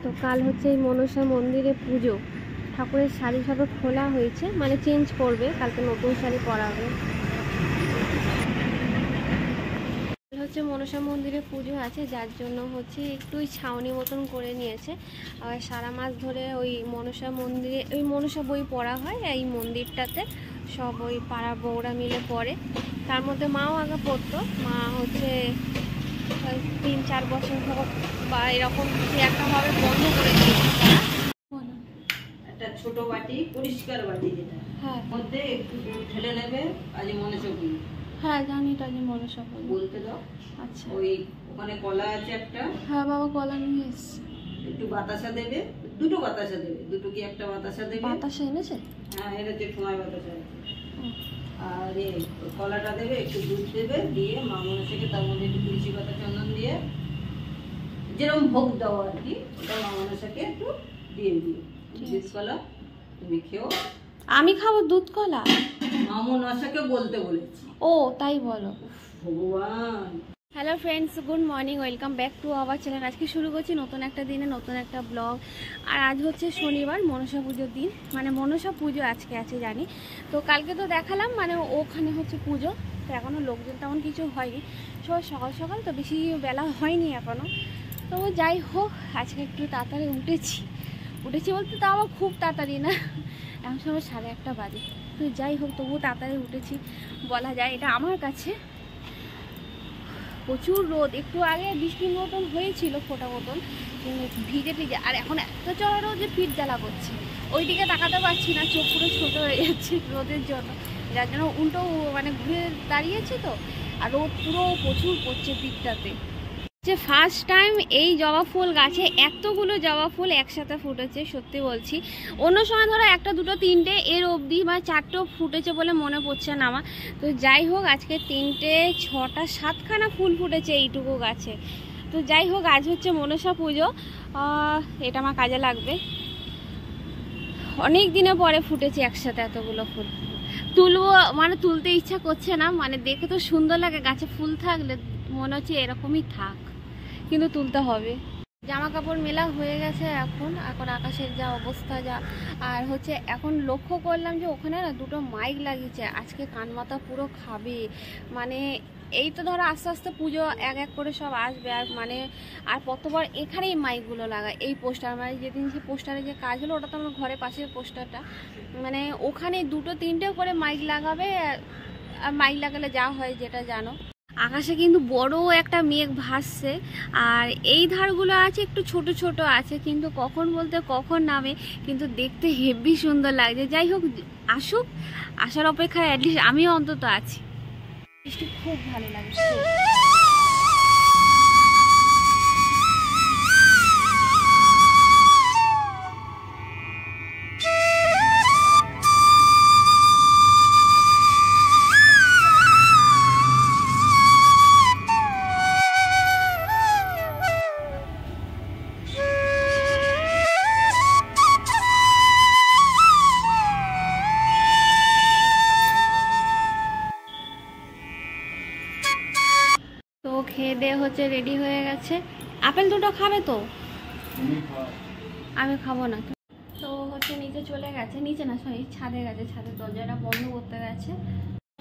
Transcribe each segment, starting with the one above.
তো কাল হচ্ছে এই মনসা মন্দিরে পুজো, ঠাকুরের শাড়ি সব খোলা হয়েছে, মানে চেঞ্জ করবে, কালকে নতুন শাড়ি পরাবে। হচ্ছে মনসা মন্দিরে পুজো আছে, যার জন্য হচ্ছে একটু ছাউনি মতন করে নিয়েছে। আর সারা মাস ধরে ওই মনসা মন্দিরে ওই মনসা বই পড়া হয় এই মন্দিরটাতে, সব ওই পাড়া বউরা মিলে পড়ে। তার মধ্যে মাও আগে পড়তো, মা হচ্ছে 3-4 বছর হোক বা এরকম একটাভাবে বন্ধ করে দিয়েছে। একটা ছোট বাটি, পরিষ্কার বাটি, যেটা হ্যাঁ মধ্যে একটু দুধ ঢেলে নেবে, আজ মনসা বই। হ্যাঁ জানি, তো আজ মনসা বই বলতে দাও। আচ্ছা ওই ওখানে কলা আছে একটা। হ্যাঁ বাবা কলা নিয়ে এসছে। একটু বাতাসা দেবে, দুটো বাতাসা দেবে, দুটো কি একটা বাতাসা দেবে? বাতাসা এনেছে? হ্যাঁ এনেছে, ঠোঁয়ায় বাতাসা আছে। আর কলাটা দেবে, একটু দুধ দেবে, দিয়ে মা মনসাকে তার মধ্যে একটু তুলসী পাতা চন্দন দিয়ে যেরকম ভোগ দাও আর কি, ওটা মা মনসাকে একটু দিয়ে দিও। দুধ কলা তুমি খেও। আমি খাবো দুধ কলা? মা মনসাকে বলতে বলেছি। ও তাই বলো। ভগবান। Hello friends, good morning, welcome back to our channel. আজকে শুরু করছি নতুন একটা দিনে নতুন একটা ব্লগ। আর আজ হচ্ছে শনিবার, মনসা পুজোর দিন, মানে মনসা পুজো আজকে আছে জানি। তো কালকে তো দেখালাম, মানে ওখানে হচ্ছে পুজো, তো এখনও লোকজন তেমন কিছু হয়নি, সবাই সকাল সকাল তো, বেশি বেলা হয়নি এখনও। তো যাই হোক, আজকে একটু তাড়াতাড়ি উঠেছি বলতে তাও আবার খুব তাড়াতাড়ি না, এখন সময় 1:30 বাজে। তো যাই হোক, তবুও তাড়াতাড়ি উঠেছি বলা যায়। এটা আমার কাছে প্রচুর রোদ, একটু আগে বৃষ্টির মতন হয়েছিল ফোটা মতন, ভিজে ভিজে, আর এখন এত চড়া রোদ যে পিঠ জ্বালা করছে, ওইদিকে তাকাতে পারছি না, চোখ পুরো ছোটো হয়ে যাচ্ছে রোদের জন্য, যার জন্য উল্টো মানে ঘুরে দাঁড়িয়েছে তো, আর রোদ পুরো প্রচুর পড়ছে পিঠটাতে। যে ফার্স্ট টাইম এই জবা ফুল গাছে এতগুলো জবা ফুল একসাথে ফুটেছে, সত্যি বলছি। অন্য সময় ধরো 1, 2, 3টে, এর অবধি বা 4টেও ফুটেছে বলে মনে পড়ছে না আমার। তো যাই হোক, আজকে 3টে, 6টা, 7খানা ফুল ফুটেছে এইটুকু গাছে। তো যাই হোক, আজ হচ্ছে মনসা পুজো, এটা আমার কাজে লাগবে। অনেক দিনের পরে ফুটেছে একসাথে এতগুলো ফুল, তুলবো মানে তুলতে ইচ্ছা করছে না, মানে দেখে তো সুন্দর লাগে, গাছে ফুল থাকলে মনে হচ্ছে এরকমই থাক, কিন্তু তুলতে হবে। জামা কাপড় মেলা হয়ে গেছে, এখন আকাশের যা অবস্থা যা, আর হচ্ছে এখন লক্ষ্য করলাম যে ওখানে না 2টো মাইক লাগিয়েছে, আজকে কান মাথা পুরো খাবে। মানে এই তো ধরো আস্তে আস্তে পুজো এক এক করে সব আসবে, আর মানে আর কতবার এখানেই মাইকগুলো লাগায়, এই পোস্টার, মানে যেদিন সে পোস্টারে যে কাজ হলো, ওটা তো আমার ঘরের পাশের পোস্টারটা, মানে ওখানে 2টো 3টে করে মাইক লাগাবে। আর মাইক লাগালে যা হয় যেটা জানো, আকাশে কিন্তু বড় একটা মেঘ ভাসছে, আর এই ধারগুলো আছে একটু ছোট ছোট আছে, কিন্তু কখন বলতে কখন নামে, কিন্তু দেখতে হেভি সুন্দর লাগছে। যাই হোক, আসুক, আসার অপেক্ষায় অ্যাটলিস্ট আমিও অন্তত আছি। বৃষ্টি খুব ভালো লাগছে। তো খেয়ে দিয়ে হচ্ছে রেডি হয়ে গেছে। আপেল 2টো খাবে তো? আমি খাবো না। তো হচ্ছে নিচে চলে গেছে, নিচে না সরি ছাদে গেছে, ছাদের দরজাটা বন্ধ করতে গেছে।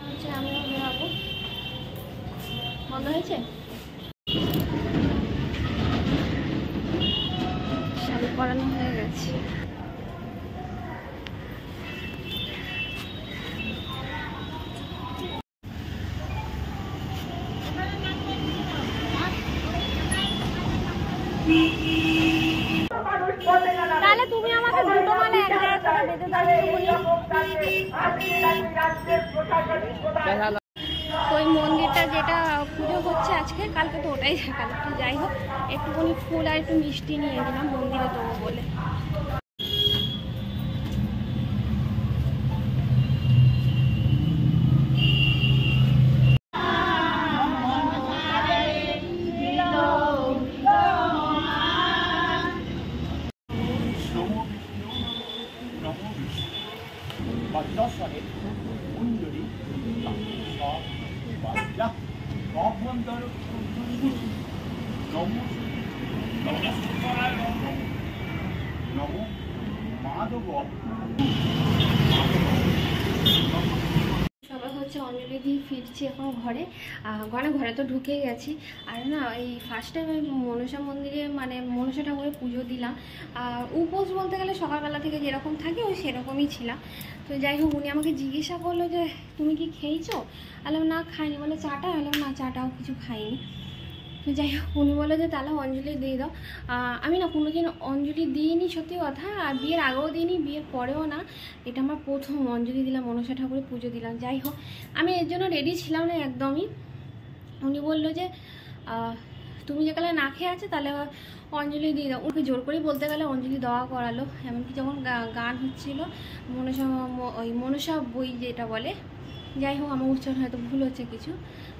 হচ্ছে আমিও বেরাবো। বন্ধ হয়েছে, শাড়ি পরানো হয়ে গেছে। তাহলে তুমি আমাকে 2টো মালা 1000 টাকা বেঁধে দাও। ওই মন্দিরটা যেটা পুজো হচ্ছে আজকে, কালকে তো ওটাই, কালকে যাই হোক, একটুখানি ফুল আর একটু মিষ্টি নিয়ে গেলাম মন্দিরে দেবো বলে। সবাই হচ্ছে অঞ্জলি দিয়ে ফিরছি এখন ঘরে। ঘরে তো ঢুকে গেছি। আর না এই ফার্স্ট টাইম আমি মনসা মন্দিরে মানে মনসা ঠাকুরের পুজো দিলাম। উপোস বলতে গেলে সকালবেলা থেকে যেরকম থাকে ওই সেরকমই ছিলাম। তো যাই হোক উনি আমাকে জিজ্ঞাসা করলো যে তুমি কি খেয়েছো? বললাম না খাইনি। বলে চাটা? বললাম না চাটাও কিছু খাইনি। তো যাই হোক উনি বললো যে তাহলে অঞ্জলি দিয়ে দাও। আমি না কোনোদিন অঞ্জলি দিইনি সত্যি কথা, আর বিয়ের আগেও দিইনি, বিয়ের পরেও না। এটা আমার প্রথম অঞ্জলি দিলাম, মনসা ঠাকুরের পুজো দিলাম। যাই হোক আমি এর জন্য রেডি ছিলাম না একদমই। উনি বললো যে তুমি যেকালে না খেয়ে আছে তাহলে অঞ্জলি দিয়ে দাও। ওকে জোর করেই বলতে গেলে অঞ্জলি দেওয়া করালো। এমনকি যখন গান হচ্ছিলো ওই মনসা বই যেটা বলে, যাই হোক আমার উচ্চারণ হয়তো ভুল হচ্ছে কিছু,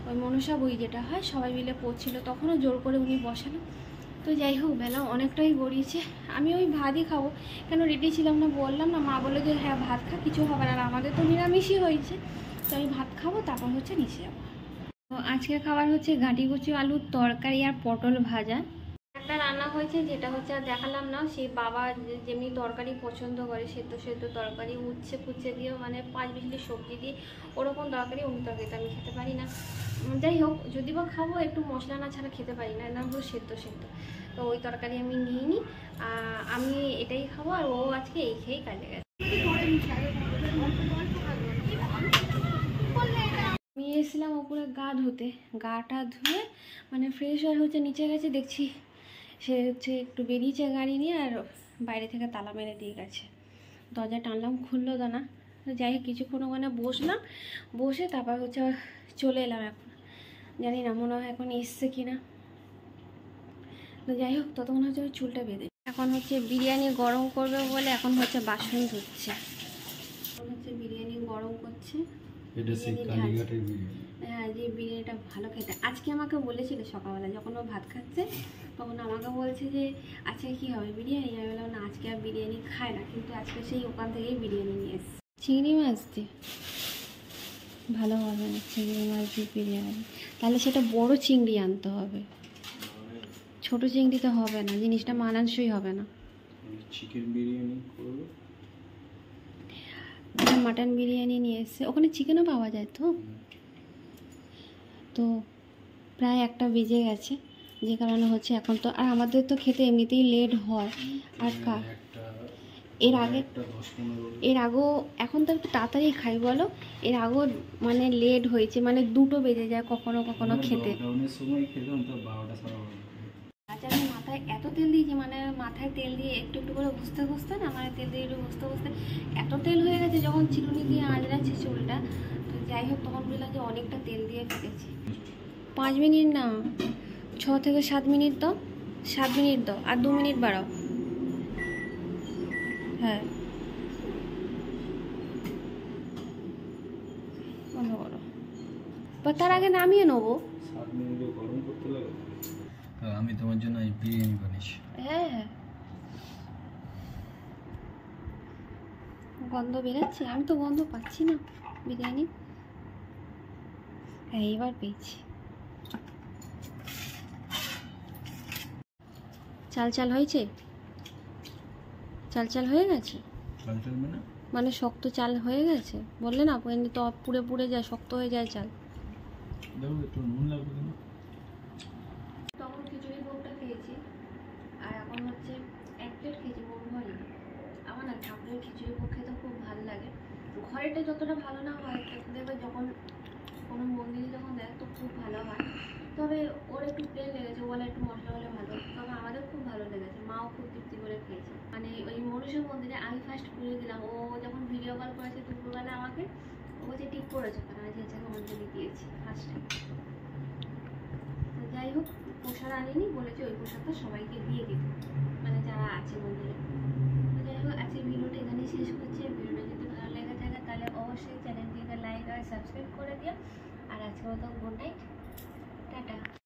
ওই মনসা বই যেটা হয় সবাই মিলে পড়ছিল, তখনও জোর করে উনি বসালো। তো যাই হোক বেলা অনেকটাই গড়িয়েছে। আমি ওই ভাতই খাবো, কেন রেডি ছিলাম না বললাম না। মা বললো যে হ্যাঁ ভাত খা, কিছু হবে না, আর আমাদের তো নিরামিষই হয়েছে। তো আমি ভাত খাবো, তারপর হচ্ছে নিচে যাবো। তো আজকের খাবার হচ্ছে ঘাটি কচি আলুর তরকারি আর পটল ভাজা। একটা রান্না হয়েছে যেটা হচ্ছে আর দেখালাম না, সেই বাবা যেমনি তরকারি পছন্দ করে, সেদ্ধ সেদ্ধ তরকারি, উচ্ছে ফুচ্ছে দিয়েও মানে 5 বিশলি সবজি দিয়ে ওরকম তরকারি। অন্য তরকারিটা আমি খেতে পারি না। যাই হোক যদি বা খাবো একটু মশলা না ছাড়া খেতে পারি না, না হলো সেদ্ধ সেদ্ধ। তো ওই তরকারি আমি নিয়ে নিই, আমি এটাই খাবো। আর ও আজকে এই খেয়েই কাটে গেছে। আমি এসেছিলাম ওপরে গা ধুতে, গাটা ধুয়ে মানে ফ্রেশ হয়ে হচ্ছে নিচে গেছে, দেখছি সে হচ্ছে একটু বেরিয়েছে গাড়ি নিয়ে, আর বাইরে থেকে তালা মেরে দিয়ে গেছে। দরজা টানলাম, খুললো দানা। যাই হোক কিছুক্ষণ ওখানে বসলাম, বসে তারপর হচ্ছে চলে এলাম। এখন জানি না মনে হয় এখন এসছে কিনা। তো যাই হোক ততক্ষণ হচ্ছে ওই চুলটা বেঁধে, এখন হচ্ছে বিরিয়ানি গরম করবে বলে এখন হচ্ছে বাসন ধুচ্ছে। এখন হচ্ছে বিরিয়ানি গরম করছে। হ্যাঁ যে বিরিয়ানিটা ভালো খেতে। আজকে আমাকে বলেছিল সকালবেলা যখন ও ভাত খাচ্ছে, তখন আমাকে বলছে যে আজকে কী হবে বিরিয়ানি? আমি বললাম না আজকে আর বিরিয়ানি খায় না, কিন্তু আজকে সেই ওখান থেকেই বিরিয়ানি নিয়ে এসছে। চিংড়ি মাছ দিয়ে ভালো হবে না, চিংড়ি মাছ দিয়ে বিরিয়ানি, তাহলে সেটা বড় চিংড়ি আনতে হবে, ছোট চিংড়িতে হবে না, জিনিসটা মানানসই হবে না। চিকেন বিরিয়ানি করবে, মাটন বিরিয়ানি নিয়ে এসছে, ওখানে চিকেনও পাওয়া যায় তো। তো প্রায় 1টা বেজে গেছে, যে কারণে হচ্ছে এখন তো আর আমাদের তো খেতে এমনিতেই লেট হয়। আর এর আগেও এখন তো একটু তাড়াতাড়ি খাই বলো, এর আগেও মানে লেট হয়েছে, মানে 2টো বেজে যায় কখনো কখনো খেতে। আচ্ছা আমি মাথায় এত তেল দিয়েছি, মানে মাথায় তেল দিয়ে একটু একটু করে ঘষতে ঘষতে না, মানে তেল দিয়ে একটু ঘষতে ঘষতে এত তেল হয়ে গেছে, যখন চিরুনি দিয়ে আঁচড়াচ্ছি চুলটা। তো যাই হোক তখন বুঝলাম যে অনেকটা তেল দিয়ে ফেলেছি। 5 মিনিট না, 6 থেকে 7 মিনিট দাও, 7 মিনিট দাও, আর 2 মিনিট বাড়াও। হ্যাঁ বন্ধ করো, তার আগে নামিয়ে নেবো। 7 মিনিট গরম করতে লাগে। আমি তোমার জন্য এই বিরিয়ানি বানিয়েছি। হ্যাঁ হ্যাঁ গন্ধ বেরোচ্ছে, আমি তো গন্ধ পাচ্ছি না বিরিয়ানি। হ্যাঁ এবার পেয়েছি। চাল চাল হয়েছে, চাল চাল হয়ে গেছে, মানে শক্ত চাল হয়ে গেছে বললে না, তো পুড়ে পুড়ে যায়, শক্ত হয়ে যায় চাল। একটু নুন লাগবে না? তখন খিচুড়ি ভোগটা খেয়েছি, আর এখন হচ্ছে 1 প্লেট খেয়েছি, মন ভরে। আমার না ঠাকুরের খিচুড়ি ভোগ খেতে খুব ভালো লাগে। ঘরেটা যতটা ভালো না হয়, দেখবে যখন কোনো মন্দিরে যখন দেয় তো খুব ভালো হয়। তবে ওর একটু প্লেন লেগেছে, বলে একটু মশলা হলে ভালো, তবে আমাদের খুব ভালো লেগেছে, মাও খুব তৃপ্তি করে খেয়েছে। মানে ওই মনসা মন্দিরে আমি ফার্স্ট পুজো দিলাম, ও যখন ভিডিও কল করেছে দুপুরবেলা আমাকে, ও বলছে ঠিক করেছো, কারণ আজ হচ্ছে অঞ্জলি দিয়েছি ফার্স্ট টাইম। তো যাই হোক প্রসাদ আনিনি, বলেছে ওই প্রসাদটা সবাইকে দিয়ে দিত, মানে যারা আছে মন্দিরে। তো যাই হোক আজকের ভিডিওটা এখানেই শেষ করছি। ভিডিওটা যদি ভালো লেগে থাকে তাহলে অবশ্যই চ্যানেলটিকে লাইক আর সাবস্ক্রাইব করে দিও। আর আজকের মতো গুড নাইট।